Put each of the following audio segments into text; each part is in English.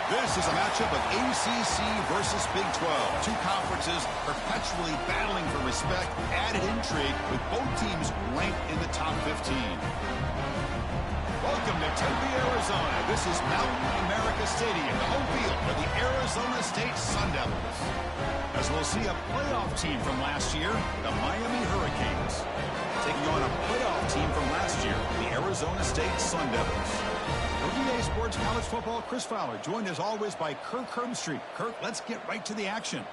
This is a matchup of ACC versus Big 12. Two conferences perpetually battling for respect, added intrigue with both teams ranked in the top 15. Welcome to Tempe, Arizona. This is Mountain America Stadium, the home field for the Arizona State Sun Devils. As we'll see a playoff team from last year, the Miami Hurricanes, taking on a playoff team from last year, the Arizona State Sun Devils. WA Sports College Football, Chris Fowler, joined as always by Kirk Herbstreit. Kirk, let's get right to the action.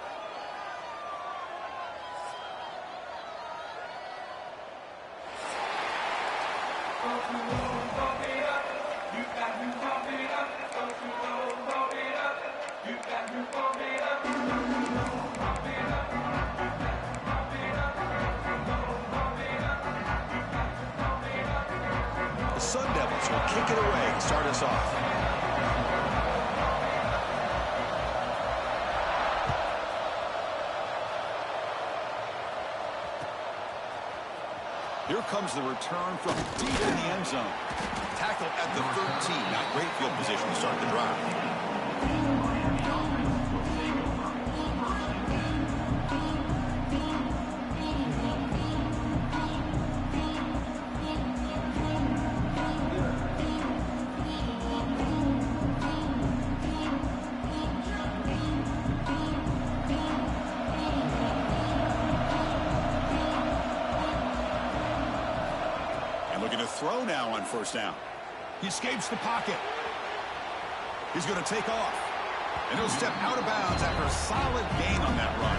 The Sun Devils will kick it away and start us off. Here comes the return from deep in the end zone. Tackle at the 13. Now great field position to start the drive. Looking to throw now on first down. He escapes the pocket. He's going to take off. And he'll step out of bounds after a solid gain on that run.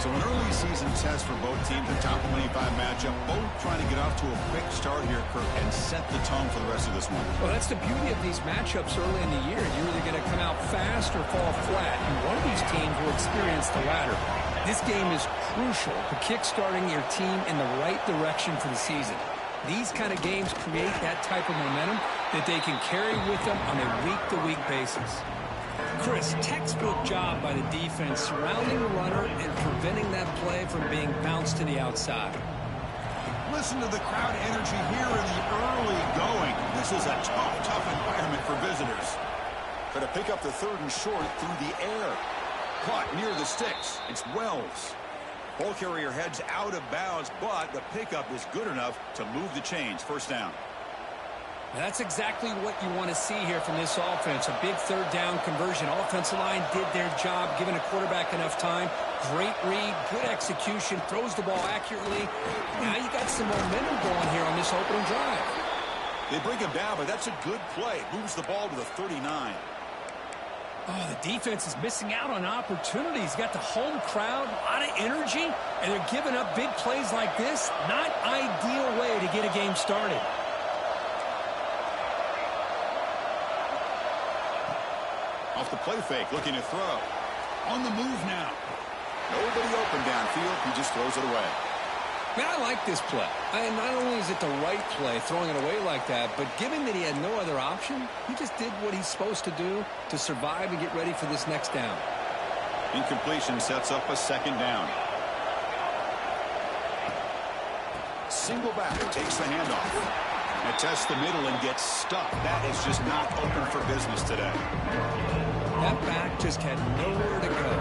So an early season test for both teams, a top 25 matchup. Both trying to get off to a quick start here, Kirk, and set the tone for the rest of this one. Well, that's the beauty of these matchups early in the year. You're either going to come out fast or fall flat. And one of these teams will experience the latter. This game is crucial to kick-starting your team in the right direction for the season. These kind of games create that type of momentum that they can carry with them on a week-to-week basis. Chris, textbook job by the defense surrounding the runner and preventing that play from being bounced to the outside. Listen to the crowd energy here in the early going. This is a tough environment for visitors. Going to pick up the third and short through the air. Caught near the sticks. It's Wells. Ball carrier heads out of bounds, but the pickup is good enough to move the chains. First down. That's exactly what you want to see here from this offense. A big third down conversion. Offensive line did their job, giving a quarterback enough time. Great read, good execution, throws the ball accurately. Now you got some momentum going here on this opening drive. They bring him down, but that's a good play. Moves the ball to the 39. Oh, the defense is missing out on opportunities. Got the home crowd, a lot of energy, and they're giving up big plays like this. Not ideal way to get a game started. Off the play fake, looking to throw. On the move now. Nobody open downfield. He just throws it away. Man, I like this play. Not only is it the right play, throwing it away like that, but given that he had no other option, he just did what he's supposed to do to survive and get ready for this next down. Incompletion sets up a second down. Single back takes the handoff. And tests the middle and gets stuck. That is just not open for business today. That back just had nowhere to go.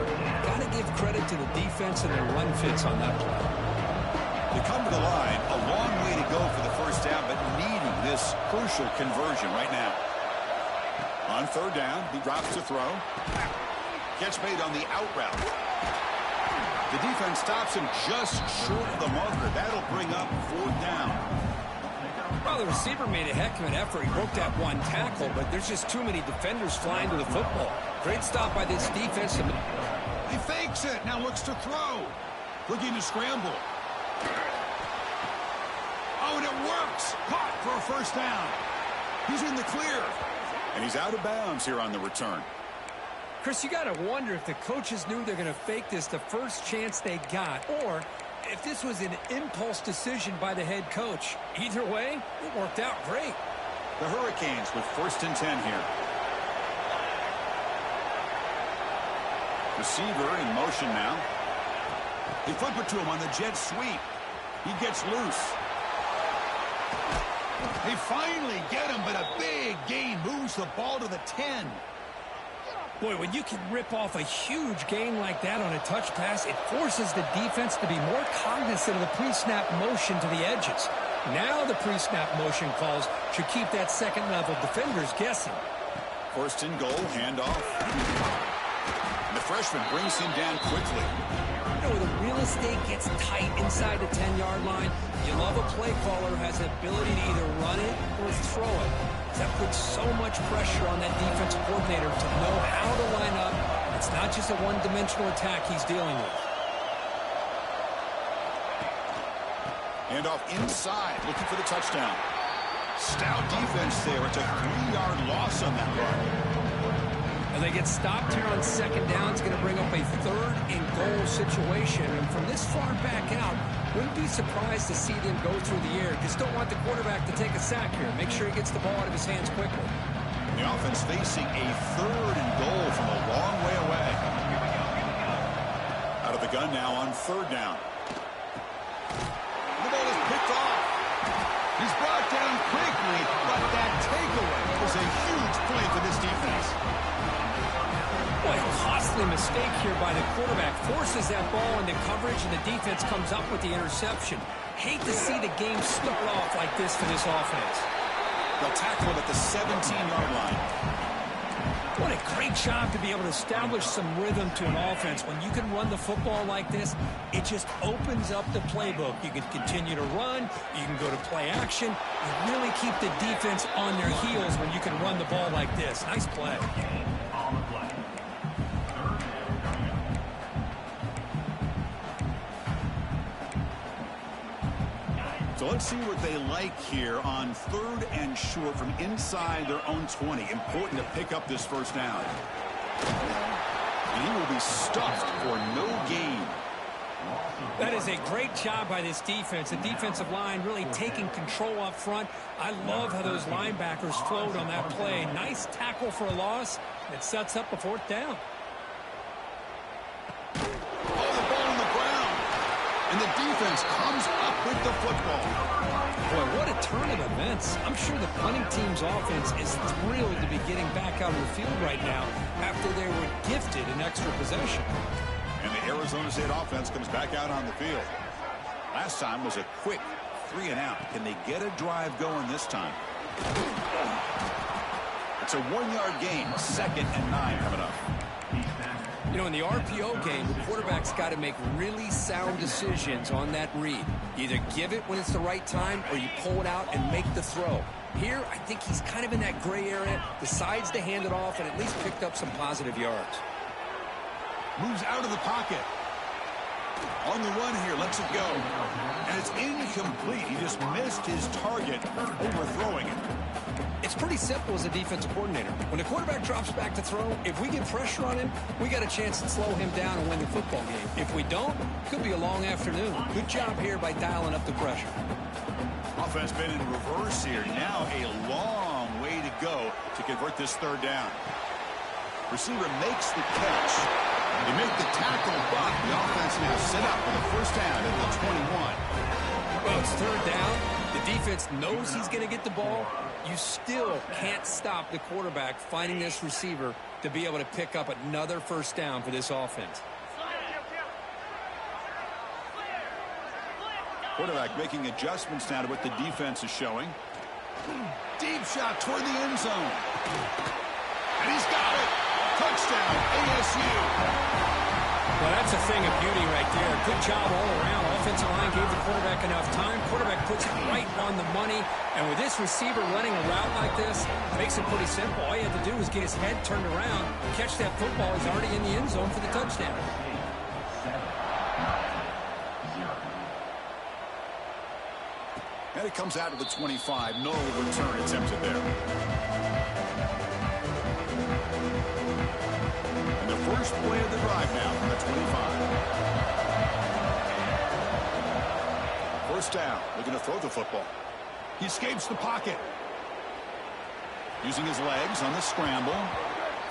Got to give credit to the defense and their run fits on that play. They come to the line, a long way to go for the first down, but needing this crucial conversion right now. On third down, he drops to throw. Catch made on the out route. The defense stops him just short of the marker. That'll bring up fourth down. Well, the receiver made a heck of an effort. He broke that one tackle, but there's just too many defenders flying to the football. Great stop by this defense. He fakes it, now looks to throw. Looking to scramble. Oh, and it works. Caught for a first down. He's in the clear. And he's out of bounds here on the return. Chris, you got to wonder if the coaches knew they're going to fake this the first chance they got, or if this was an impulse decision by the head coach. Either way, it worked out great. The Hurricanes with 1st and 10 here. Receiver in motion now. They flip it to him on the jet sweep. He gets loose. They finally get him, but a big gain moves the ball to the 10. Boy, when you can rip off a huge gain like that on a touch pass, it forces the defense to be more cognizant of the pre-snap motion to the edges. Now the pre-snap motion calls should keep that second-level defenders guessing. First and goal, handoff. And the freshman brings him down quickly. You know, the real estate gets tight inside the 10-yard line. You love a play caller who has the ability to either run it or throw it. That puts so much pressure on that defensive coordinator to know how to line up. It's not just a one-dimensional attack he's dealing with. Handoff inside, looking for the touchdown. Stout defense there. It's a 3-yard loss on that run. As they get stopped here on second down, it's going to bring up a third-and-goal situation. And from this far back out, wouldn't be surprised to see them go through the air. Just don't want the quarterback to take a sack here. Make sure he gets the ball out of his hands quickly. The offense facing a third and goal from a long way away. Out of the gun now on third down. The ball is picked off. He's brought down quickly, but that takeaway was a huge play for this defense. Boy, a costly mistake here by the quarterback. Forces that ball into coverage, and the defense comes up with the interception. Hate to see the game start off like this for this offense. They'll tackle it at the 17-yard line. What a great job to be able to establish some rhythm to an offense. When you can run the football like this, it just opens up the playbook. You can continue to run. You can go to play action. You really keep the defense on their heels when you can run the ball like this. Nice play. So let's see what they like here on third and short from inside their own 20. Important to pick up this first down. And he will be stuffed for no gain. That is a great job by this defense. The defensive line really taking control up front. I love how those linebackers flowed on that play. Nice tackle for a loss. It sets up a fourth down. And the defense comes up with the football. Boy, what a turn of events. I'm sure the punting team's offense is thrilled to be getting back out on the field right now after they were gifted an extra possession. And the Arizona State offense comes back out on the field. Last time was a quick 3-and-out. Can they get a drive going this time? It's a 1-yard gain. 2nd and 9 coming up. You know, in the RPO game, the quarterback's got to make really sound decisions on that read. Either give it when it's the right time or you pull it out and make the throw. Here, I think he's kind of in that gray area, decides to hand it off and at least picked up some positive yards. Moves out of the pocket. On the run here, lets it go. And it's incomplete. He just missed his target, overthrowing it. It's pretty simple as a defensive coordinator. When the quarterback drops back to throw, if we get pressure on him, we got a chance to slow him down and win the football game. If we don't, it could be a long afternoon. Good job here by dialing up the pressure. Offense been in reverse here. Now a long way to go to convert this third down. Receiver makes the catch. They make the tackle, but the offense now set up for the first down at the 21. Well, it's third down. The defense knows he's going to get the ball. You still can't stop the quarterback finding this receiver to be able to pick up another first down for this offense. Quarterback making adjustments now to what the defense is showing. Deep shot toward the end zone. And he's got it. Touchdown, ASU. Well, that's a thing of beauty right there. Good job all around. Offensive line gave the quarterback enough time. Quarterback puts it right on the money. And with this receiver running a route like this, it makes it pretty simple. All you have to do is get his head turned around, catch that football. He's already in the end zone for the touchdown. And it comes out of the 25. No return attempted there. And the first play of the drive now from the 25. First down. Looking to throw the football. He escapes the pocket. Using his legs on the scramble.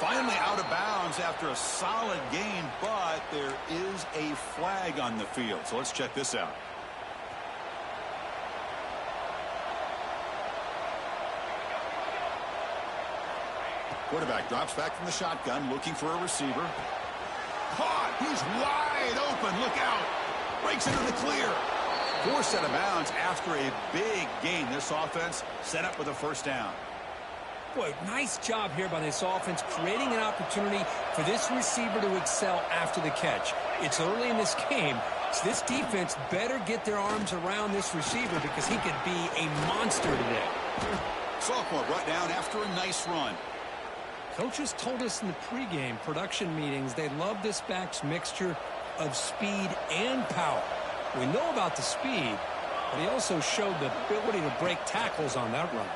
Finally out of bounds after a solid gain, but there is a flag on the field. So let's check this out. Quarterback drops back from the shotgun, looking for a receiver. Caught! He's wide open. Look out! Breaks into the clear. Forced out of bounds after a big gain. This offense set up with a first down. Boy, nice job here by this offense, creating an opportunity for this receiver to excel after the catch. It's early in this game, so this defense better get their arms around this receiver because he could be a monster today. Sophomore brought down after a nice run. Coaches told us in the pregame production meetings they love this back's mixture of speed and power. We know about the speed, but he also showed the ability to break tackles on that run.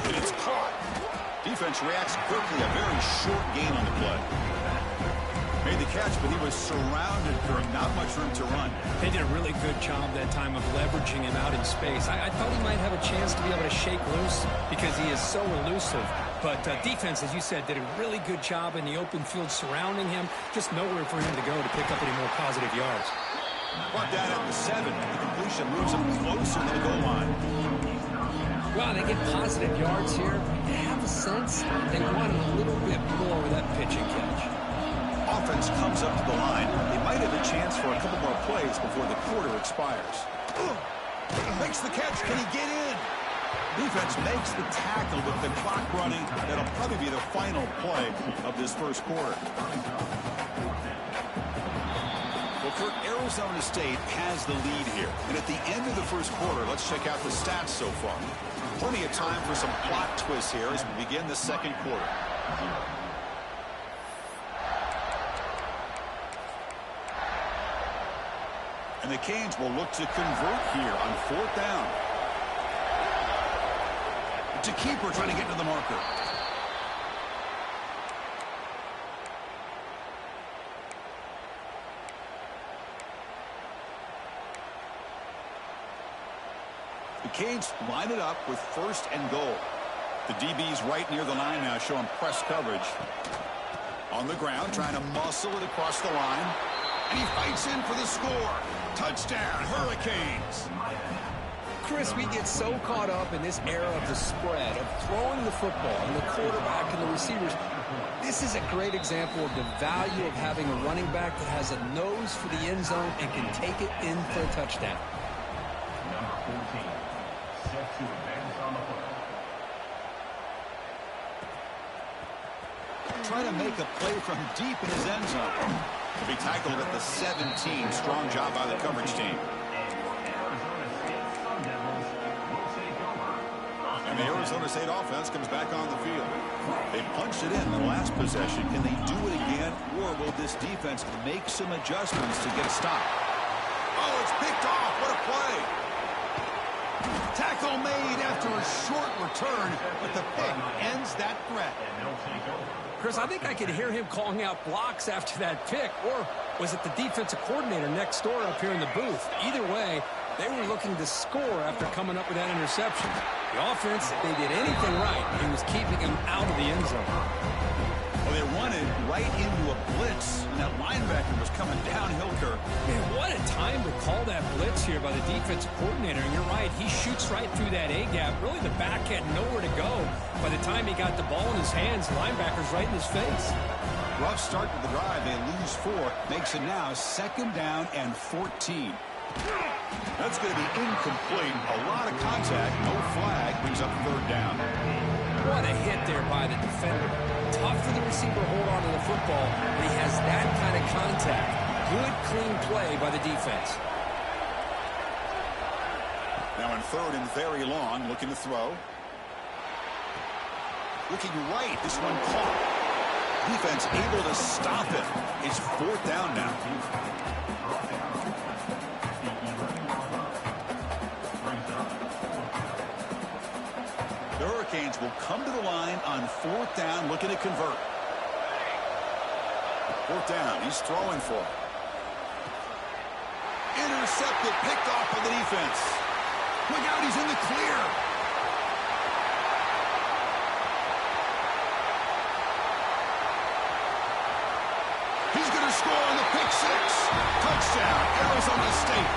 And it's caught. Defense reacts quickly. A very short gain on the play. Made the catch, but he was surrounded for not much room to run. They did a really good job that time of leveraging him out in space. I thought he might have a chance to be able to shake loose because he is so elusive. But defense, as you said, did a really good job in the open field surrounding him. Just nowhere for him to go to pick up any more positive yards. Brought down at the 7. The completion moves him closer to the goal line. Well, they get positive yards here. You have a sense they wanted a little bit more with that pitch and catch. Offense comes up to the line. They might have a chance for a couple more plays before the quarter expires. Makes the catch. Can he get in? Defense makes the tackle with the clock running. That'll probably be the final play of this first quarter. Well, Kurt, Arizona State has the lead here. And at the end of the first quarter, let's check out the stats so far. Plenty of time for some plot twists here as we begin the second quarter. And the Canes will look to convert here on 4th down. To keeper trying to get to the marker. The Canes line it up with 1st and goal. The DB's right near the line now, showing press coverage. On the ground, trying to muscle it across the line. And he fights in for the score. Touchdown, Hurricanes. Chris, we get so caught up in this era of the spread, of throwing the football, and the quarterback and the receivers. This is a great example of the value of having a running back that has a nose for the end zone and can take it in for a touchdown. Number 14, set to advance on the foot. Trying to make a play from deep in his end zone. To be tackled at the 17. Strong job by the coverage team. And the Arizona State offense comes back on the field. They punched it in the last possession. Can they do it again, or will this defense make some adjustments to get a stop? Oh, it's picked off. What a play. Tackle made after a short return, but the pick ends that threat. Chris, I think I could hear him calling out blocks after that pick, or was it the defensive coordinator next door up here in the booth? Either way, they were looking to score after coming up with that interception. The offense, if they did anything right, he was keeping him out of the end zone. Well, they running right into a blitz, and that linebacker was coming downhill, Kirk. Man, what a time to call that blitz here by the defensive coordinator. And you're right, he shoots right through that A-gap. Really, the back had nowhere to go. By the time he got the ball in his hands, the linebacker's right in his face. Rough start to the drive. They lose 4. Makes it now 2nd down and 14. That's going to be incomplete. A lot of contact. No flag. Brings up 3rd down. What a hit there by the defender. Tough for the receiver to hold on to the football, but he has that kind of contact. Good, clean play by the defense. Now in 3rd and very long, looking to throw. Looking right. This one caught. Defense able to stop it. It's 4th down now. The Hurricanes will come to the line on 4th down, looking to convert. 4th down, he's throwing for it. Intercepted, picked off by the defense. Look out, he's in the clear. He's going to score on the pick 6. Touchdown, Arizona State.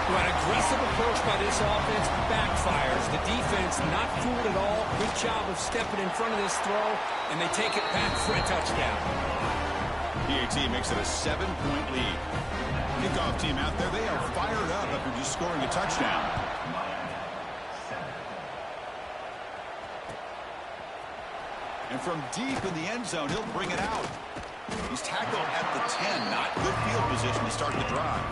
Well, an aggressive approach by this offense backfires. The defense not fooled at all. Good job of stepping in front of this throw, and they take it back for a touchdown. PAT makes it a 7-point lead. Kickoff team out there, they are fired up after just scoring a touchdown. And from deep in the end zone, he'll bring it out. He's tackled at the 10. Not good field position to start the drive.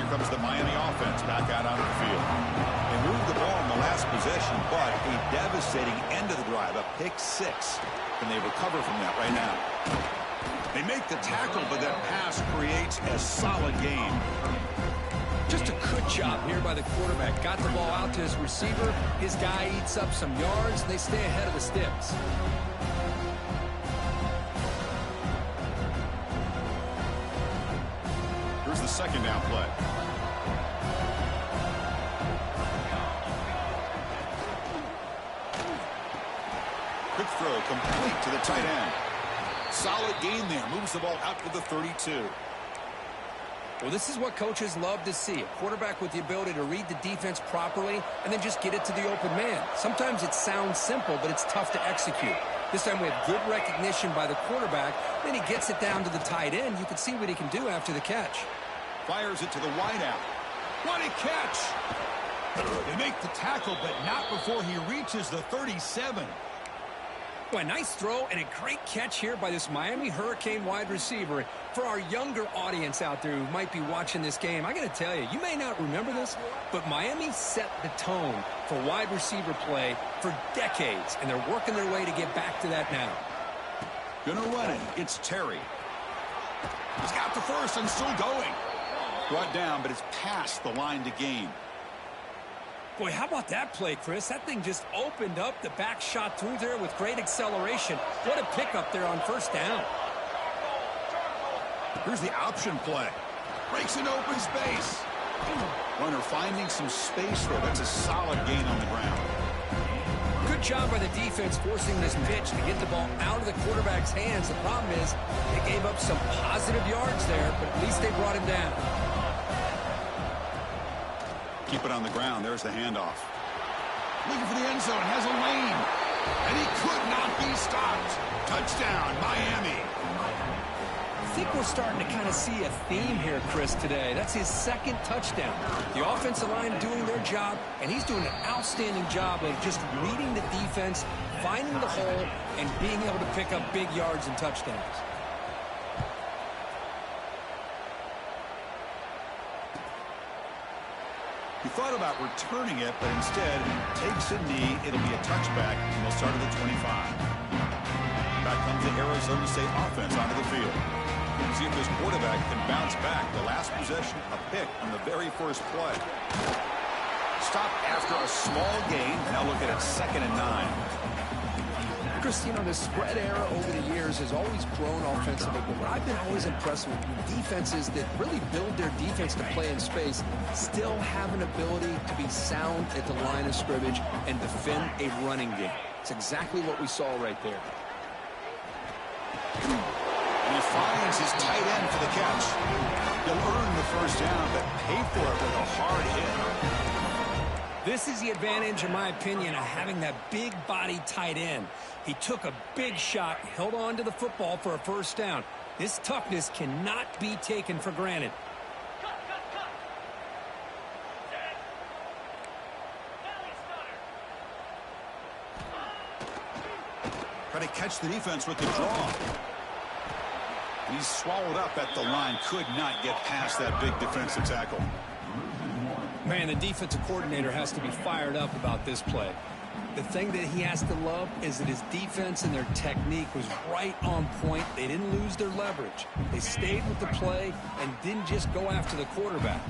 Comes the Miami offense back out on the field. They moved the ball in the last possession, but a devastating end of the drive, a pick 6. Can they recover from that right now? They make the tackle, but that pass creates a solid gain. Just a good job here by the quarterback. Got the ball out to his receiver. His guy eats up some yards, and they stay ahead of the sticks. Here's the second down play. Quick throw complete to the tight end. Solid gain there. Moves the ball out to the 32. Well, this is what coaches love to see. A quarterback with the ability to read the defense properly and then just get it to the open man. Sometimes it sounds simple, but it's tough to execute. This time we have good recognition by the quarterback. Then he gets it down to the tight end. You can see what he can do after the catch. Fires it to the wideout. What a catch! They make the tackle, but not before he reaches the 37. Boy, nice throw and a great catch here by this Miami Hurricane wide receiver. For our younger audience out there who might be watching this game, I got to tell you, you may not remember this, but Miami set the tone for wide receiver play for decades, and they're working their way to get back to that now. Gonna run it. It's Terry. He's got the first and still going. Brought down, but it's past the line to gain. Boy, how about that play, Chris? That thing just opened up. The back shot through there with great acceleration. What a pickup there on first down. Here's the option play. Breaks an open space. Runner finding some space there. That's a solid gain on the ground. Good job by the defense forcing this pitch to get the ball out of the quarterback's hands. The problem is they gave up some positive yards there, but at least they brought him down. Keep it on the ground. There's the handoff. Looking for the end zone. Has a lane. And he could not be stopped. Touchdown, Miami. I think we're starting to kind of see a theme here, Chris, today. That's his second touchdown. The offensive line doing their job, and he's doing an outstanding job of just reading the defense, finding the hole, and being able to pick up big yards and touchdowns. He thought about returning it, but instead takes a knee. It'll be a touchback, and they'll start at the 25. Back comes the Arizona State offense onto the field. See if this quarterback can bounce back. The last possession, a pick on the very first play. Stop after a small gain. Now look at it, 2nd and 9. Chris, you know, the spread era over the years has always grown offensively, but what I've been always impressed with defenses that really build their defense to play in space still have an ability to be sound at the line of scrimmage and defend a running game. It's exactly what we saw right there. And he finds his tight end for the catch. He'll earn the first down, but pay for it with a hard hit. This is the advantage, in my opinion, of having that big body tight end. He took a big shot, held on to the football for a first down. This toughness cannot be taken for granted. Try to catch the defense with the draw. He's swallowed up at the line. Could not get past that big defensive tackle. Man, the defensive coordinator has to be fired up about this play. The thing that he has to love is that his defense and their technique was right on point. They didn't lose their leverage. They stayed with the play and didn't just go after the quarterback.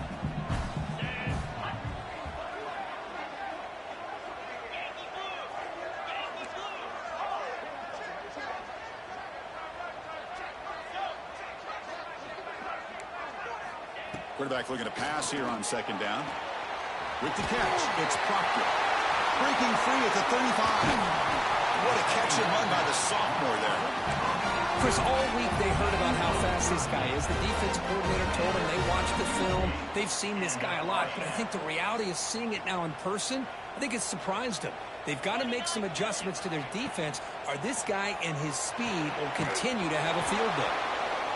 Quarterback looking to pass here on 2nd down. With the catch, it's Proctor. Breaking free at the 35. What a catch and run by the sophomore there. Chris, all week they heard about how fast this guy is. The defense coordinator told them they watched the film. They've seen this guy a lot, but I think the reality of seeing it now in person, I think it's surprised them. They've got to make some adjustments to their defense, or this guy and his speed will continue to have a field day.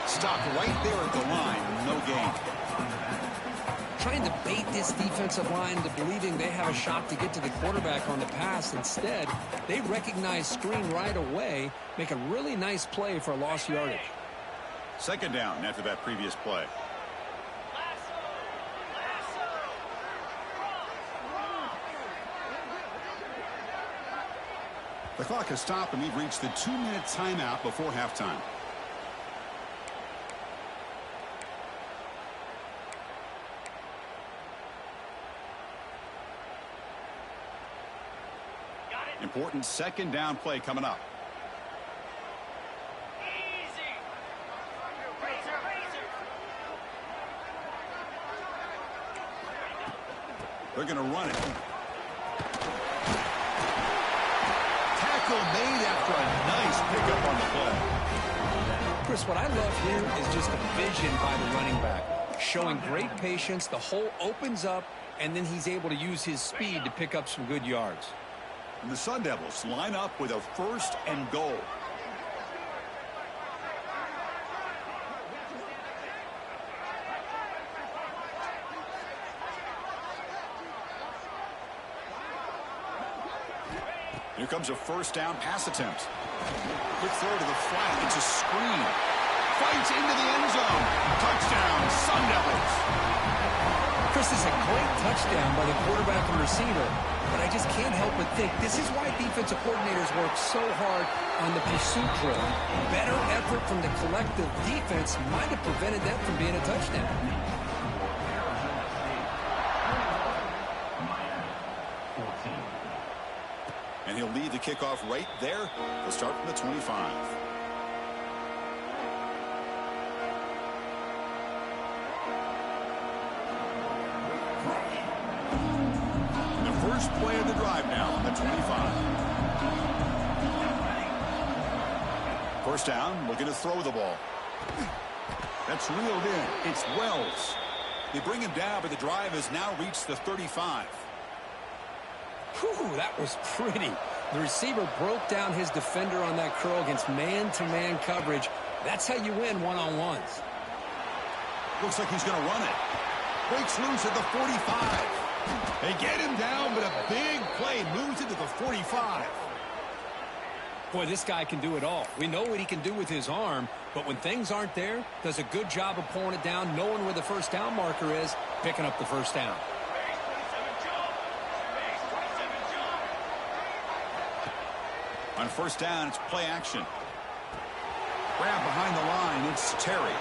Stopped right there at the line. No gain. Trying to bait this defensive line into believing they have a shot to get to the quarterback on the pass. Instead, they recognize screen right away, make a really nice play for a lost yardage. Second down after that previous play. The clock has stopped, and we've reached the 2-minute timeout before halftime. Important second down play coming up. They're going to run it. Tackle made after a nice pickup on the play. Chris, what I love here is just the vision by the running back. Showing great patience, the hole opens up, and then he's able to use his speed to pick up some good yards. And the Sun Devils line up with a 1st and goal. Here comes a 1st down pass attempt. Quick throw to the flat. It's a screen. Fights into the end zone. Touchdown, Sun Devils. Chris, this is a great touchdown by the quarterback and receiver, but I just can't help but think this is why defensive coordinators work so hard on the pursuit drill. Better effort from the collective defense might have prevented that from being a touchdown. And he'll lead the kickoff right there. He'll start from the 25. First play of the drive now on the 25. First down, looking to throw the ball. That's reeled in. It's Wells. They bring him down, but the drive has now reached the 35. Whew, that was pretty. The receiver broke down his defender on that curl against man-to-man coverage. That's how you win one-on-ones. Looks like he's going to run it. Breaks loose at the 45. They get him down, but a big play moves it to the 45. Boy, this guy can do it all. We know what he can do with his arm, but when things aren't there, does a good job of pulling it down, knowing where the first down marker is, picking up the first down. On first down, it's play action. Grab behind the line, it's Terry.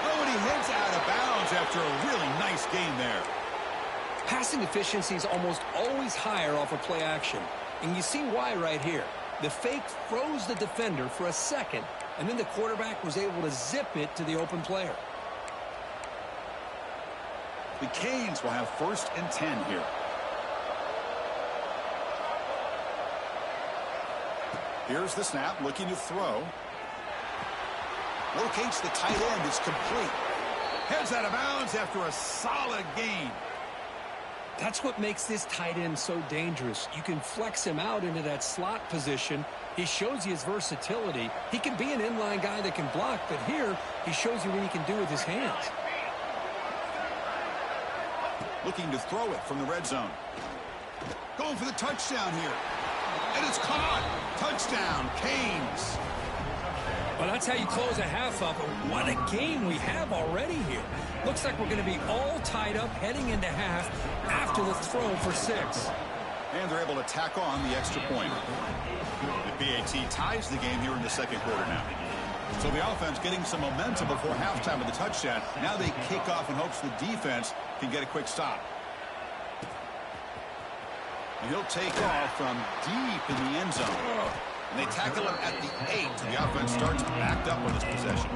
Oh, and he heads out of bounds after a really nice gain there. Passing efficiency is almost always higher off of play action. And you see why right here. The fake froze the defender for a second, and then the quarterback was able to zip it to the open player. The Canes will have 1st and 10 here. Here's the snap, looking to throw. Locates the tight end. It's complete. Heads out of bounds after a solid gain. That's what makes this tight end so dangerous. You can flex him out into that slot position. He shows you his versatility. He can be an inline guy that can block, but here he shows you what he can do with his hands. Looking to throw it from the red zone. Going for the touchdown here. And it's caught. Touchdown, Canes. Well, that's how you close a half up. What a game we have already here. Looks like we're going to be all tied up heading into half after the throw for 6. And they're able to tack on the extra point. The BAT ties the game here in the second quarter now. So the offense getting some momentum before halftime with the touchdown. Now they kick off in hopes the defense can get a quick stop. And he'll take off from deep in the end zone. And they tackle him at the 8. The offense starts backed up on this possession.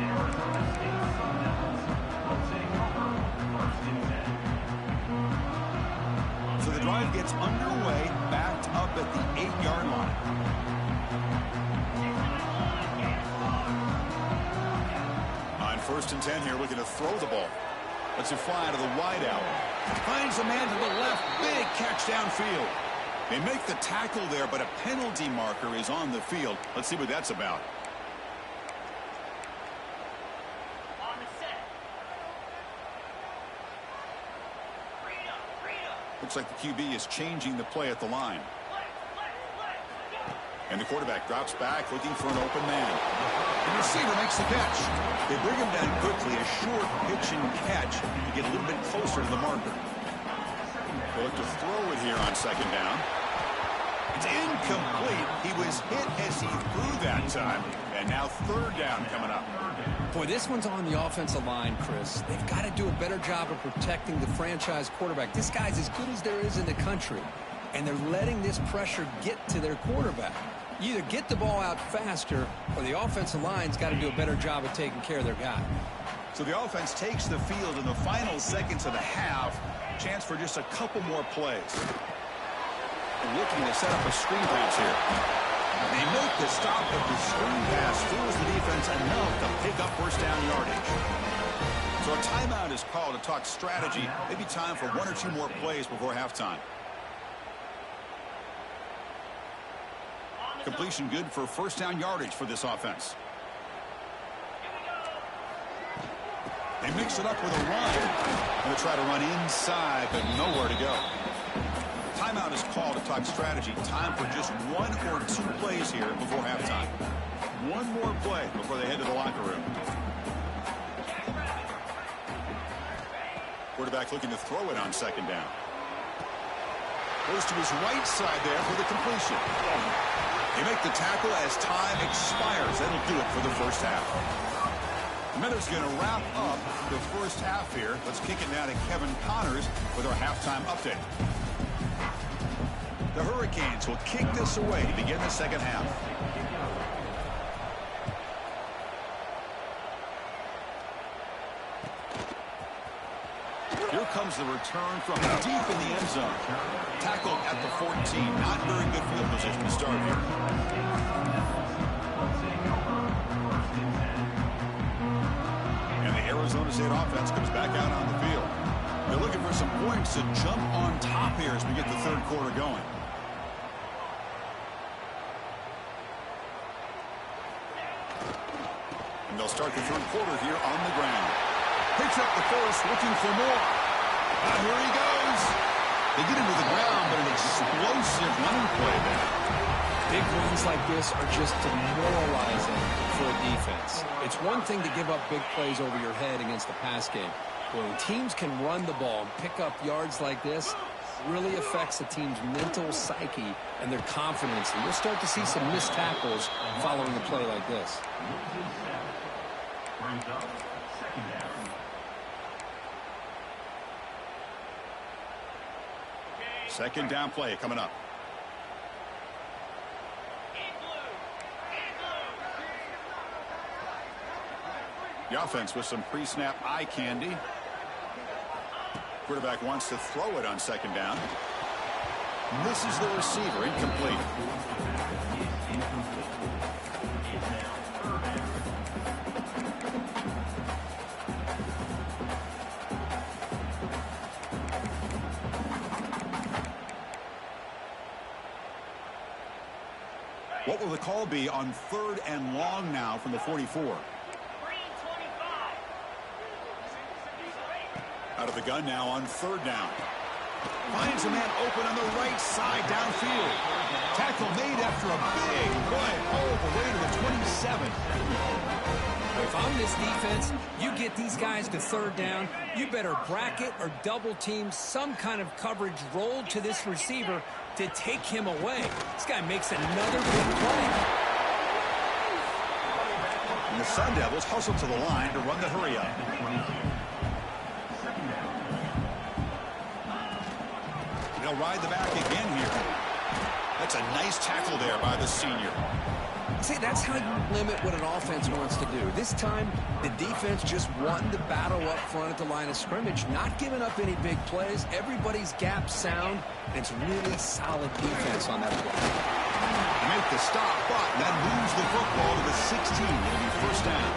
So the drive gets underway, backed up at the 8-yard line. On 1st and 10 here, looking to throw the ball. Lets it fly to the wideout. Finds a man to the left. Big catch downfield. They make the tackle there, but a penalty marker is on the field. Let's see what that's about. Looks like the QB is changing the play at the line. And the quarterback drops back looking for an open man. The receiver makes the catch. They bring him down quickly. A short pitch and catch to get a little bit closer to the marker. They look to throw it here on 2nd down. It's incomplete. He was hit as he threw that time. And now 3rd down coming up. Boy, this one's on the offensive line, Chris. They've got to do a better job of protecting the franchise quarterback. This guy's as good as there is in the country, and they're letting this pressure get to their quarterback. You either get the ball out faster, or the offensive line's got to do a better job of taking care of their guy. So the offense takes the field in the final seconds of the half. Chance for just a couple more plays. Looking to set up a screen pass here. They make the stop, but the screen pass fools the defense enough to pick up 1st down yardage. So a timeout is called to talk strategy. Maybe time for 1 or 2 more plays before halftime. Completion good for 1st down yardage for this offense. They mix it up with a run. Going to try to run inside, but nowhere to go. Timeout is called to talk strategy. Time for just 1 or 2 plays here before halftime. 1 more play before they head to the locker room. Quarterback looking to throw it on 2nd down. Goes to his right side there for the completion. They make the tackle as time expires. That'll do it for the 1st half. The Miners going to wrap up the 1st half here. Let's kick it now to Kevin Connors with our halftime update. The Hurricanes will kick this away to begin the 2nd half. Here comes the return from deep in the end zone. Tackled at the 14. Not very good field position to start here. And the Arizona State offense comes back out on the field. They're looking for some points to jump on top here as we get the 3rd quarter going. And they'll start the 3rd quarter here on the ground. Picks up the first, looking for more. Here he goes. They get him to the ground, but an explosive running play there. Big runs like this are just demoralizing for a defense. It's one thing to give up big plays over your head against the pass game. When teams can run the ball and pick up yards like this, it really affects the team's mental psyche and their confidence. And you'll start to see some missed tackles following a play like this. Second down play coming up. The offense with some pre-snap eye candy. Quarterback wants to throw it on 2nd down. Misses the receiver, incomplete. What will the call be on 3rd and long now from the 44? Out of the gun now on 3rd down. Finds a man open on the right side downfield. Tackle made after a big play all the way to the 27. If I'm this defense, you get these guys to 3rd down, you better bracket or double team some kind of coverage roll to this receiver to take him away. This guy makes another big play. And the Sun Devils hustle to the line to run the hurry up. They'll ride the back again here. That's a nice tackle there by the senior. See, that's how you limit what an offense wants to do. This time, the defense just wanting to battle up front at the line of scrimmage, not giving up any big plays. Everybody's gap sound, and it's really solid defense on that play. Make the stop, but that moves the football to the 16. It'll be first down.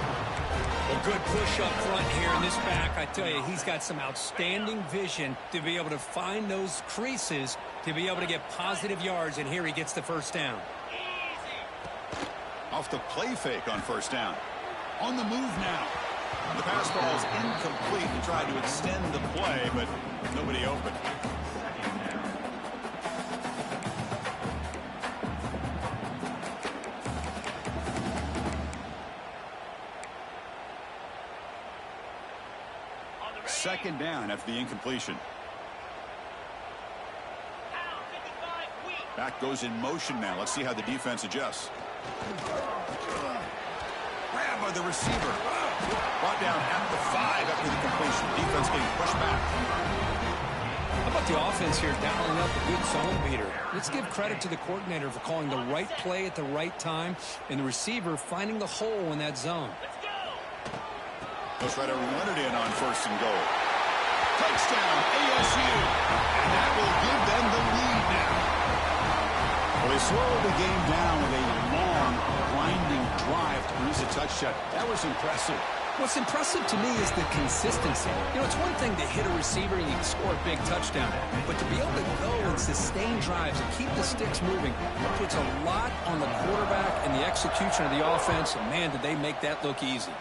A good push up front here in this back. I tell you, he's got some outstanding vision to be able to find those creases, to be able to get positive yards, and here he gets the first down. Off the play fake on first down. On the move now. The pass ball is incomplete. He tried to extend the play, but nobody open. Second down after the incompletion. Back goes in motion now. Let's see how the defense adjusts. Grab by the receiver. Brought down at the 5 after the completion. Defense getting pushed back. How about the offense here dialing up a good zone beater? Let's give credit to the coordinator for calling the right play at the right time and the receiver finding the hole in that zone. Let's try to run it in on first and goal. Touchdown, ASU. And that will give them the lead now. Well, they slowed the game down with a long, grinding drive to produce a touchdown. That was impressive. What's impressive to me is the consistency. You know, it's one thing to hit a receiver and you can score a big touchdown, but to be able to go and sustain drives and keep the sticks moving, it puts a lot on the quarterback and the execution of the offense, and man, did they make that look easy.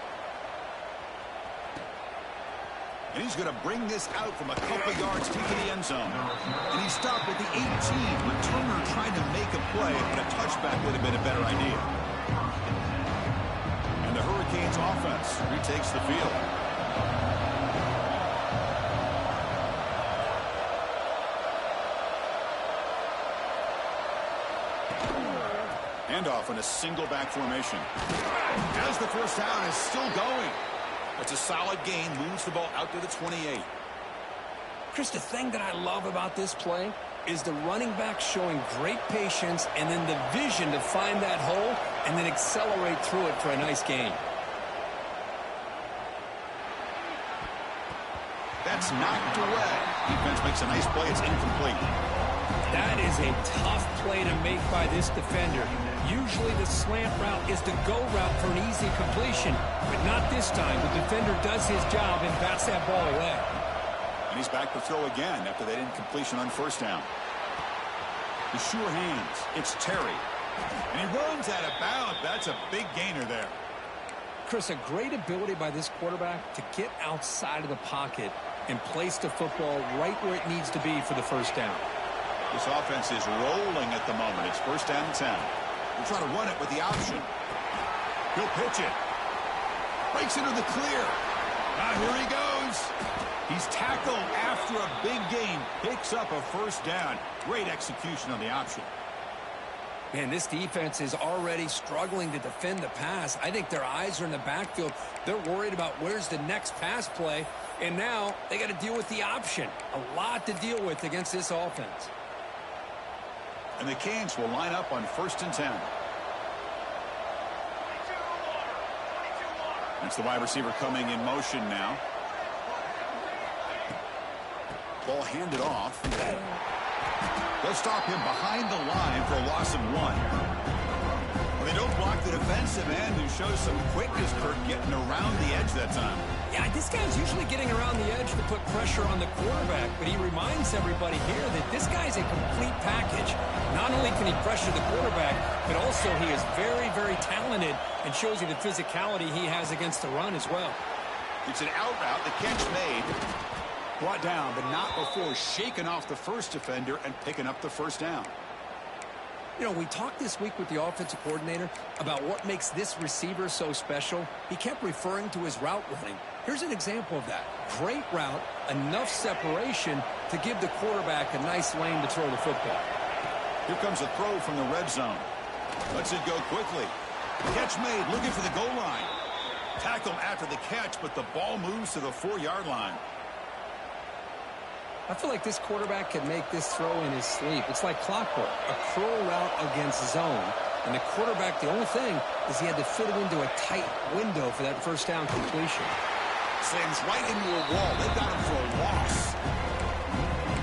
And he's going to bring this out from a couple yards deep in the end zone. And he stopped at the 18. Returner tried to make a play, but a touchback would have been a better idea. And the Hurricanes offense retakes the field. Handoff in a single back formation. As the first down is still going. It's a solid gain, moves the ball out to the 28. Chris, the thing that I love about this play is the running back showing great patience and then the vision to find that hole and then accelerate through it for a nice gain. That's knocked away. Defense makes a nice play. It's incomplete. That is a tough play to make by this defender. Usually the slant route is the go route for an easy completion, but not this time. The defender does his job and bats that ball away. And he's back to throw again after that incompletion on first down. The sure hands. It's Terry. And he runs out of bounds. That's a big gainer there. Chris, a great ability by this quarterback to get outside of the pocket and place the football right where it needs to be for the first down. This offense is rolling at the moment. It's first down and 10. We'll try to run it with the option. He'll pitch it. Breaks into the clear. Now here he goes. He's tackled after a big gain. Picks up a first down. Great execution on the option. Man, this defense is already struggling to defend the pass. I think their eyes are in the backfield. They're worried about where's the next pass play. And now they got to deal with the option. A lot to deal with against this offense. And the Canes will line up on first and 10. That's the wide receiver coming in motion now. Ball handed off. They'll stop him behind the line for a loss of 1. Well, they don't block the defensive end, who shows some quickness, Kirk, getting around the edge that time. Yeah, this guy's usually getting around the edge to put pressure on the quarterback, but he reminds everybody here that this guy's a complete package. Not only can he pressure the quarterback, but also he is very, very talented and shows you the physicality he has against the run as well. It's an out route. The catch made. Brought down, but not before shaking off the first defender and picking up the first down. You know, we talked this week with the offensive coordinator about what makes this receiver so special. He kept referring to his route running. Here's an example of that. Great route, enough separation to give the quarterback a nice lane to throw the football. Here comes a throw from the red zone. Lets it go quickly. Catch made, looking for the goal line. Tackle after the catch, but the ball moves to the 4-yard line. I feel like this quarterback can make this throw in his sleep. It's like clockwork. A curl route against zone. And the quarterback, the only thing is he had to fit it into a tight window for that first down completion. Slams right into a wall. They got him for a loss.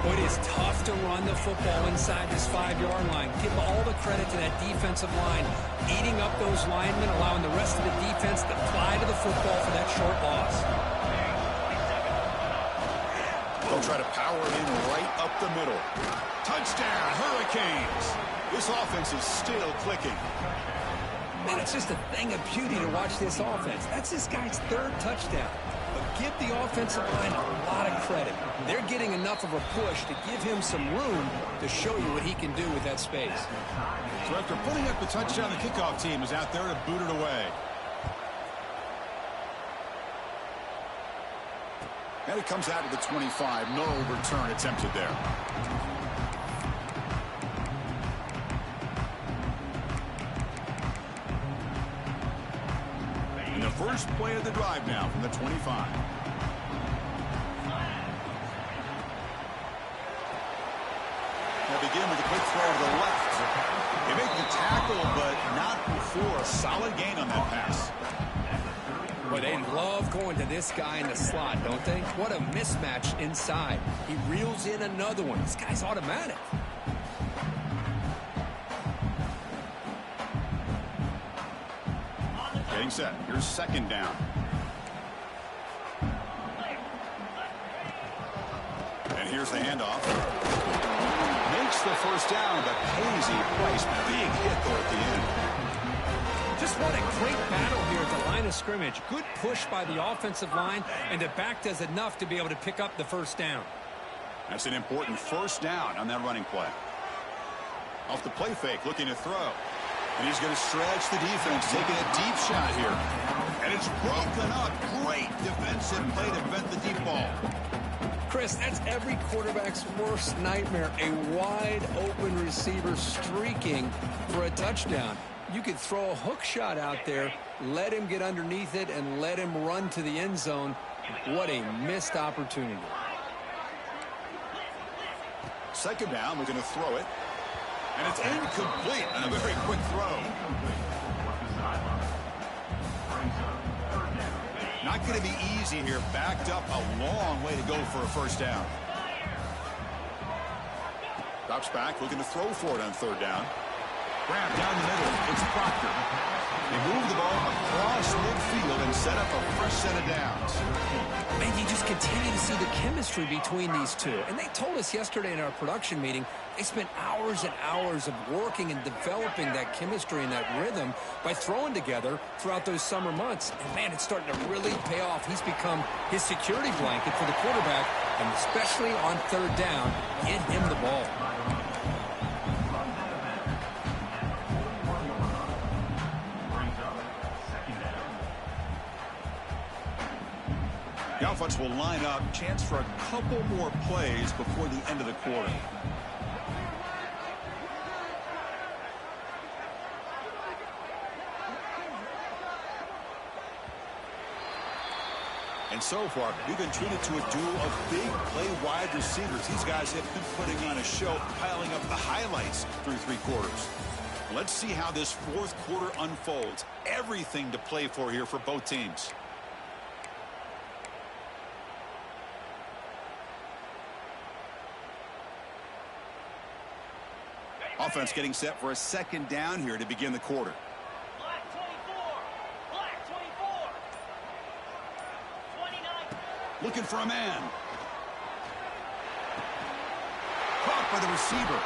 It is tough to run the football inside this 5-yard line. Give all the credit to that defensive line, eating up those linemen, allowing the rest of the defense to fly to the football for that short loss. They'll try to power it in right up the middle. Touchdown, Hurricanes. This offense is still clicking. Man, it's just a thing of beauty to watch this offense. That's this guy's 3rd touchdown. But give the offensive line a lot of credit. They're getting enough of a push to give him some room to show you what he can do with that space. So after putting up the touchdown, the kickoff team is out there to boot it away. And it comes out to the 25. No return attempted there. And the first play of the drive now from the 25. They'll begin with a quick throw to the left. They make the tackle, but not before a solid gain on that pass. Boy, they love going to this guy in the slot, don't they? What a mismatch inside. He reels in another one. This guy's automatic. Getting set. Here's 2nd down. And here's the handoff. Makes the first down, but pays a price. Big hit there at the end. Just what a great battle here at the line of scrimmage. Good push by the offensive line, and the back does enough to be able to pick up the first down. That's an important first down on that running play. Off the play fake, looking to throw. And he's going to stretch the defense, taking a deep shot here. And it's broken up. Great defensive play to prevent the deep ball. Chris, that's every quarterback's worst nightmare. A wide-open receiver streaking for a touchdown. You could throw a hook shot out there, let him get underneath it, and let him run to the end zone. What a missed opportunity. 2nd down, we're going to throw it. And it's incomplete on a very quick throw. Not going to be easy here. Backed up a long way to go for a first down. Drops back, looking to throw for it on 3rd down. Grab down the middle. It's Proctor. They move the ball across midfield and set up a fresh set of downs. Man, you just continue to see the chemistry between these two. And they told us yesterday in our production meeting, they spent hours and hours of working and developing that chemistry and that rhythm by throwing together throughout those summer months. And, man, it's starting to really pay off. He's become his security blanket for the quarterback, and especially on 3rd down, get him the ball. The offense will line up. Chance for a couple more plays before the end of the quarter. And so far, we've been treated to a duel of big play wide receivers. These guys have been putting on a show, piling up the highlights through 3 quarters. Let's see how this 4th quarter unfolds. Everything to play for here for both teams. Offense getting set for a 2nd down here to begin the quarter. Black 24. Black 24. 29. Looking for a man. Caught by the receiver.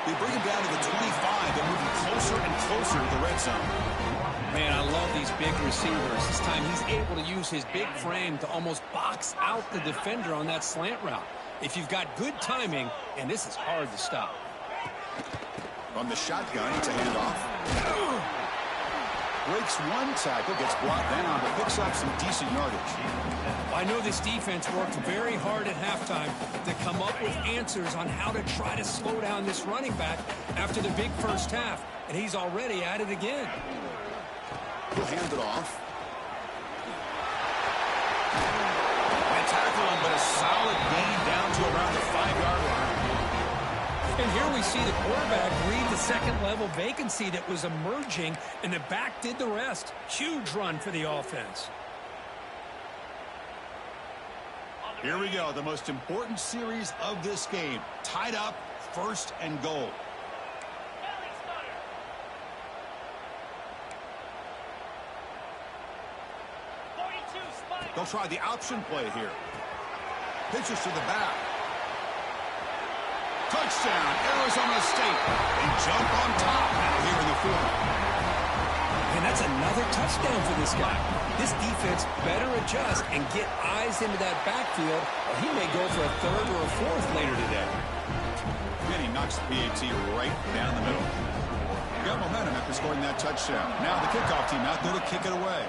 They bring him down to the 25. They're moving closer and closer to the red zone. Man, I love these big receivers. This time he's able to use his big frame to almost box out the defender on that slant route. If you've got good timing, and this is hard to stop. From the shotgun, it's a handoff. Breaks one tackle, gets brought down, but picks up some decent yardage. I know this defense worked very hard at halftime to come up with answers on how to try to slow down this running back after the big first half, and he's already at it again. He'll hand it off. And tackle him, but a solid gain down to around the 5-yard line. And here we see the quarterback read the second-level vacancy that was emerging, and the back did the rest. Huge run for the offense. Here we go, the most important series of this game. Tied up, 1st and goal. They'll try the option play here. Pitches to the back. Touchdown, Arizona State. They jump on top now here in the 4th. And that's another touchdown for this guy. This defense better adjust and get eyes into that backfield, or he may go for a 3rd or a 4th later today. And he knocks the PAT right down the middle. Got momentum after scoring that touchdown. Now the kickoff team out there to kick it away.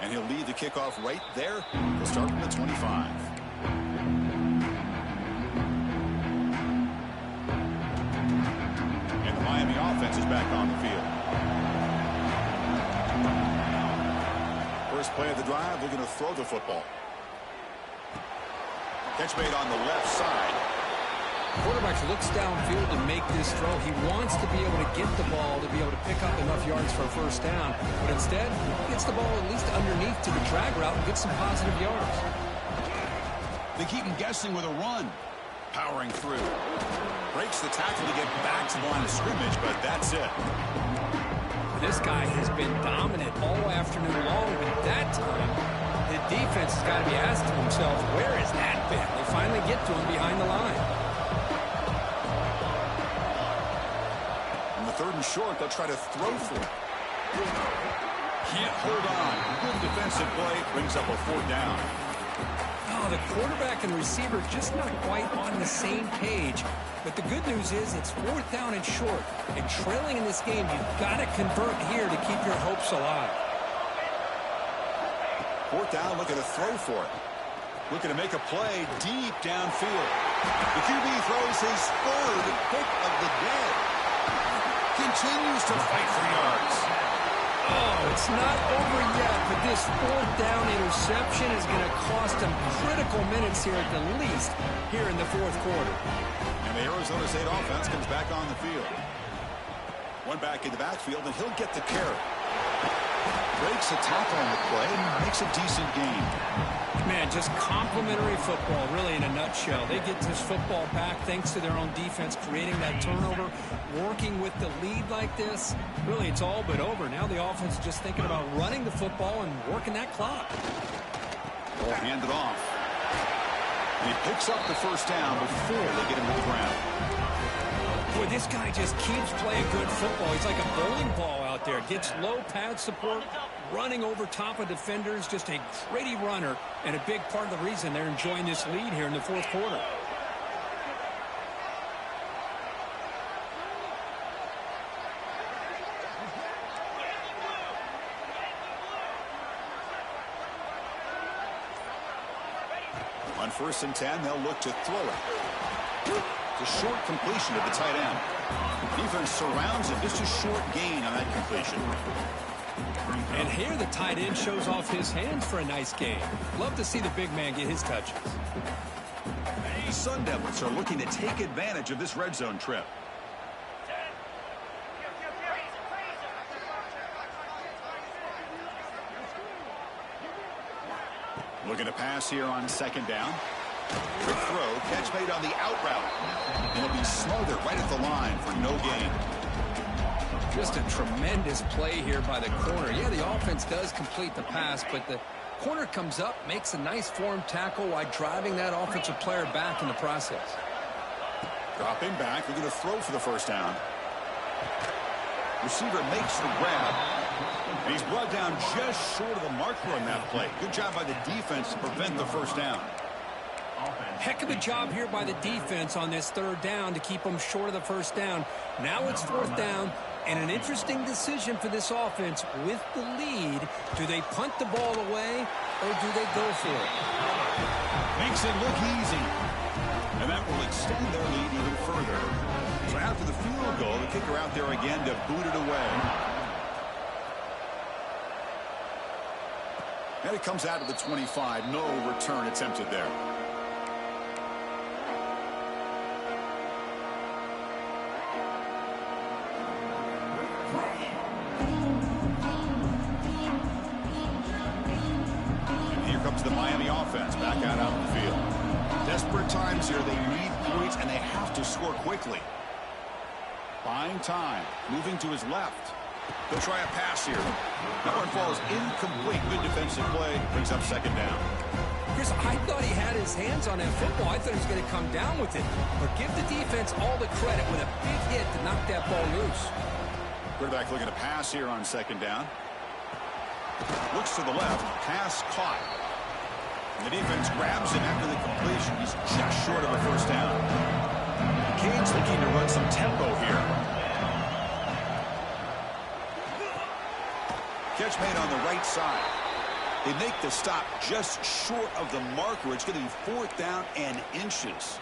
And he'll lead the kickoff right there. He'll start from the 25. And the Miami offense is back on the field. First play of the drive, they're going to throw the football. Catch made on the left side. Quarterback looks downfield to make this throw. He wants to be able to get the ball to be able to pick up enough yards for a 1st down. But instead, he gets the ball at least underneath to the drag route and gets some positive yards. They keep him guessing with a run. Powering through. Breaks the tackle to get back to the line of scrimmage, but that's it. This guy has been dominant all afternoon long, but that time, the defense has got to be asking himself, where has that been? They finally get to him behind the line. 3rd and short, they'll try to throw for it. Can't hold on. Good defensive play. Brings up a 4th down. Oh, the quarterback and receiver just not quite on the same page. But the good news is it's 4th down and short. And trailing in this game, you've got to convert here to keep your hopes alive. 4th down, looking to throw for it. Looking to make a play deep downfield. The QB throws his 3rd pick of the day. Continues to fight for yards. Oh, it's not over yet, but this 4th down interception is going to cost him critical minutes here at the least here in the 4th quarter. And the Arizona State offense comes back on the field. One back in the backfield, and he'll get the carry. Breaks a tackle on the play and makes a decent gain. Man, just complimentary football, really, in a nutshell. They get this football back thanks to their own defense, creating that turnover, working with the lead like this. Really, it's all but over. Now the offense is just thinking about running the football and working that clock. Ball handed off. And he picks up the 1st down before they get him to the ground. Boy, this guy just keeps playing good football. He's like a bowling ball out there. Gets low pad support, running over top of defenders. Just a gritty runner, and a big part of the reason they're enjoying this lead here in the 4th quarter. On 1st and 10, they'll look to throw it. It's a short completion of the tight end. Defense surrounds him. Just a short gain on that completion. And here the tight end shows off his hands for a nice gain. Love to see the big man get his touches. The Sun Devils are looking to take advantage of this red zone trip. Looking to pass here on 2nd down. Quick throw, catch made on the out route. And it'll be smothered right at the line for no gain. Just a tremendous play here by the corner. Yeah, the offense does complete the pass, but the corner comes up, makes a nice form tackle while driving that offensive player back in the process. Dropping back, they're going to throw for the 1st down. Receiver makes the grab. And he's brought down just short of the marker on that play. Good job by the defense to prevent the 1st down. Heck of a job here by the defense on this 3rd down to keep them short of the 1st down. Now it's 4th down, and an interesting decision for this offense with the lead. Do they punt the ball away, or do they go for it? Makes it look easy. And that will extend their lead even further. So after the field goal, the kicker out there again to boot it away. And it comes out to the 25. No return attempted there. comes the Miami offense back out on the field. Desperate times here. They need points, and they have to score quickly. Buying time. Moving to his left. They'll try a pass here. That one falls incomplete. Good defensive play. Brings up second down. Chris, I thought he had his hands on that football. I thought he was going to come down with it. But give the defense all the credit with a big hit to knock that ball loose. Quarterback looking to pass here on second down. Looks to the left. Pass caught. And the defense grabs him after the completion. He's just short of a first down. Cade's looking to run some tempo here. Catch made on the right side. They make the stop just short of the marker. It's going to be 4th down and inches.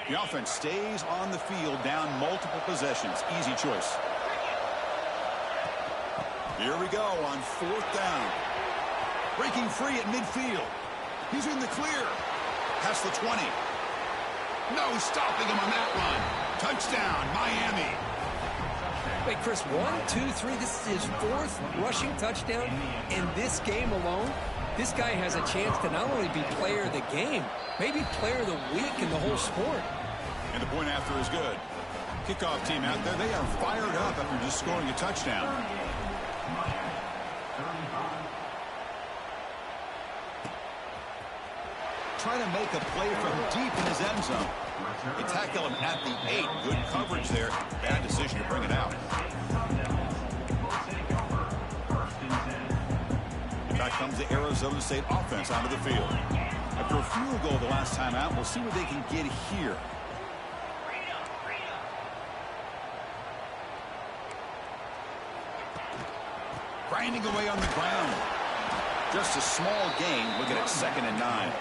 The offense stays on the field, down multiple possessions. Easy choice. Here we go on 4th down. Breaking free at midfield. He's in the clear. Past the 20. No stopping him on that run. Touchdown, Miami. Wait, Chris, 1, 2, 3. This is his 4th rushing touchdown in this game alone. This guy has a chance to not only be player of the game, maybe player of the week in the whole sport. And the point after is good. Kickoff team out there, they are fired up after just scoring a touchdown. Trying to make a play from deep in his end zone. They tackle him at the 8. Good coverage there. Bad decision to bring it out. Back comes the Arizona State offense onto the field. After a field goal the last time out, we'll see what they can get here. Grinding away on the ground. Just a small gain. Looking at 2nd and 9.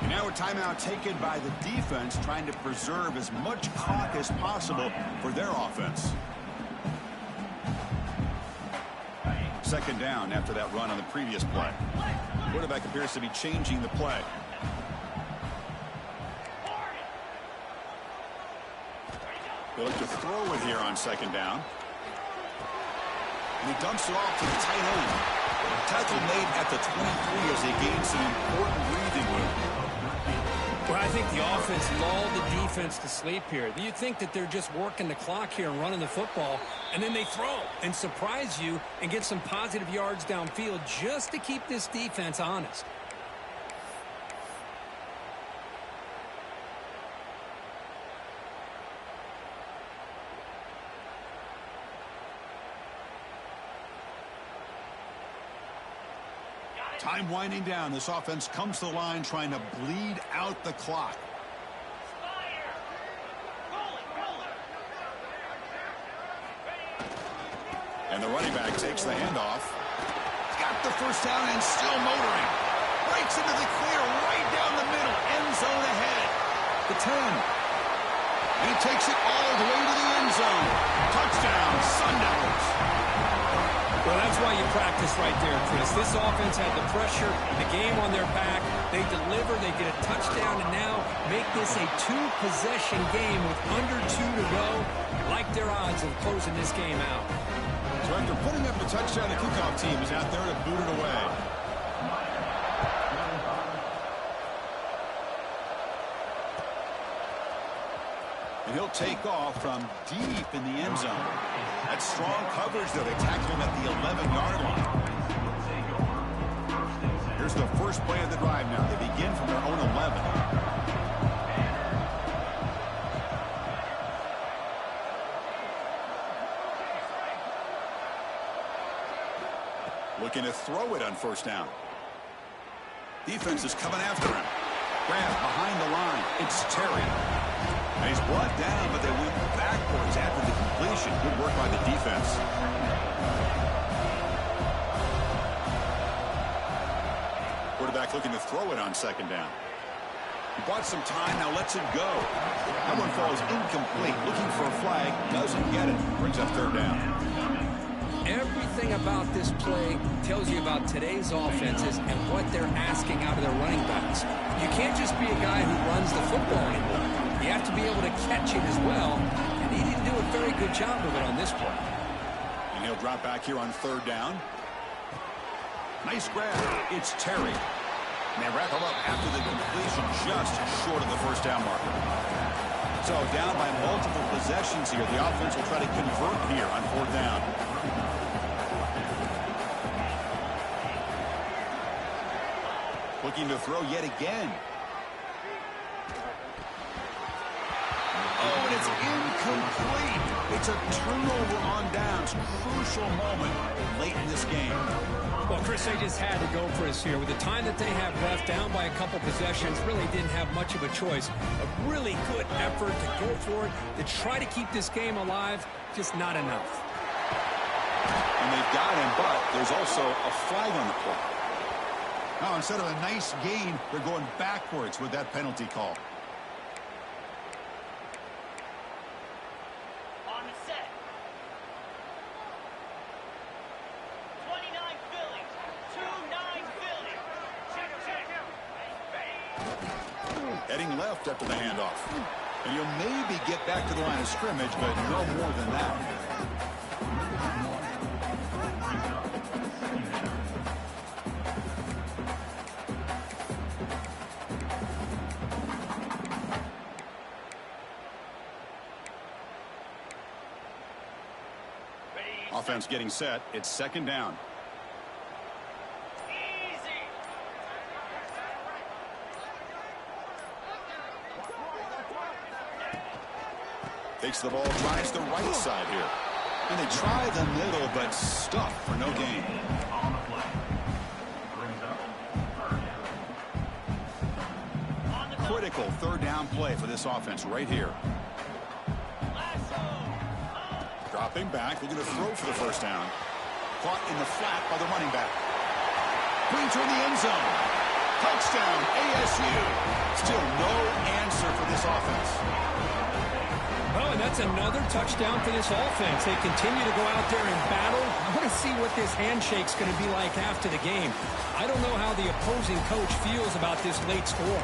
And now a timeout taken by the defense, trying to preserve as much clock as possible for their offense. 2nd down after that run on the previous play. Quarterback appears to be changing the play. They look to throw it here on 2nd down. And he dumps it off to the tight end. Tackle made at the 23 as they gain some important breathing room. Well, I think the offense lulled the defense to sleep here. You think that they're just working the clock here and running the football, and then they throw and surprise you and get some positive yards downfield just to keep this defense honest. Time winding down. This offense comes to the line trying to bleed out the clock. And the running back takes the handoff. Got the first down and still motoring. Breaks into the clear right down the middle. End zone ahead. The 10. And he takes it all the way to the end zone. Touchdown, Sun Devils. Well, that's why you practice right there, Chris. This offense had the pressure, the game on their back. They deliver, they get a touchdown, and now make this a 2-possession game with under 2 to go. Like their odds of closing this game out. So after putting up the touchdown, the kickoff team is out there to boot it away. And he'll take off from deep in the end zone. That's strong coverage, though. They tackle him at the 11-yard line. Here's the first play of the drive now. They begin from their own 11. Looking to throw it on first down. Defense is coming after him. Grab behind the line. It's Terry. And he's brought down, but they went backwards after the completion. Good work by the defense. Quarterback looking to throw it on second down. He bought some time, now lets it go. That one falls incomplete. Looking for a flag, doesn't get it. Brings up third down. Everything about this play tells you about today's offenses and what they're asking out of their running backs. You can't just be a guy who runs the football anymore. You have to be able to catch it as well, and he didn't do a very good job of it on this play. And he'll drop back here on third down. Nice grab. It's Terry. And they wrap him up after the completion, just short of the first down marker. So down by multiple possessions here. The offense will try to convert here on fourth down. Looking to throw yet again. Oh, and it's incomplete. It's a turnover on downs. Crucial moment late in this game. Well, Chris, they just had to go for us here. With the time that they have left, down by a couple possessions, really didn't have much of a choice. A really good effort to go for it, to try to keep this game alive, just not enough. And they've got him, but there's also a flag on the play. Now, instead of a nice gain, they're going backwards with that penalty call. On the set. 29 Philly. 2-9 Philly. Check. Heading left after the handoff. And you'll maybe get back to the line of scrimmage, but no more than that. Offense getting set. It's second down. Easy. Takes the ball, tries the right side here. And they try the middle, but stuffed for no gain. On the play. Brings up third down. On the go. Critical third down play for this offense right here. Lasso. Dropping back, looking to throw for the first down. Caught in the flat by the running back. Green toward the end zone. Touchdown, ASU. Still no answer for this offense. Well, and that's another touchdown for this offense. They continue to go out there and battle. I want to see what this handshake's going to be like after the game. I don't know how the opposing coach feels about this late score.